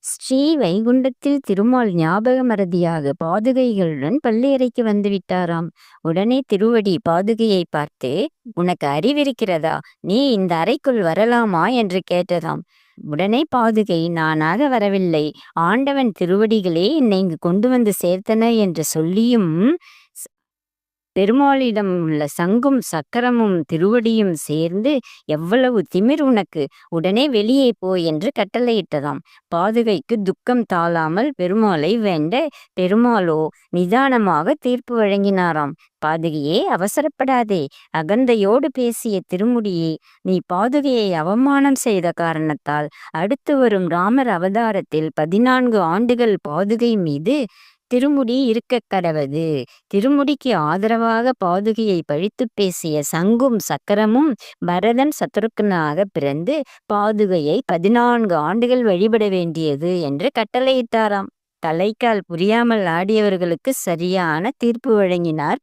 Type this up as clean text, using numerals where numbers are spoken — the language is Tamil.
ஸ்ரீ வைகுண்டத்தில் திருமால் ஞாபக மறதியாக பாதுகைகளுடன் பள்ளியறைக்கு வந்துவிட்டாராம். உடனே திருவடி பாதுகையை பார்த்து, "உனக்கு அறிவிருக்கிறதா? நீ இந்த அறைக்குள் வரலாமா?" என்று கேட்டதாம். உடனே பாதுகை, "நானாக வரவில்லை, ஆண்டவன் திருவடிகளே என்னை இங்கு கொண்டு வந்து சேர்த்தன" என்று சொல்லியும், பெருமாளிடம் உள்ள சங்கும் சக்கரமும் திருவடியும் சேர்ந்து, "எவ்வளவு திமிர் உனக்கு! உடனே வெளியே போ" என்று கட்டளையிட்டதாம். பாதுகைக்கு துக்கம் தாழாமல் பெருமாளை வேண்ட, பெருமாளோ நிதானமாக தீர்ப்பு வழங்கினாராம். "பாதுகையே, அவசரப்படாதே. அகந்தையோடு பேசிய திருமுடியே, நீ பாதுகையை அவமானம் செய்த காரணத்தால் அடுத்து வரும் ராமர் அவதாரத்தில் 14 ஆண்டுகள் பாதுகை மீது திருமுடி இருக்கக் கடவது. திருமுடிக்கு ஆதரவாக பாதுகையை பழித்துப் பேசிய சங்கும் சக்கரமும் பரதன் சத்ருக்கனாக பிறந்து பாதுகையை 14 ஆண்டுகள் வழிபட வேண்டியது என்று கட்டளையிட்டாராம். தலைக்கால் புரியாமல் ஆடியவர்களுக்கு சரியான தீர்ப்பு வழங்கினார்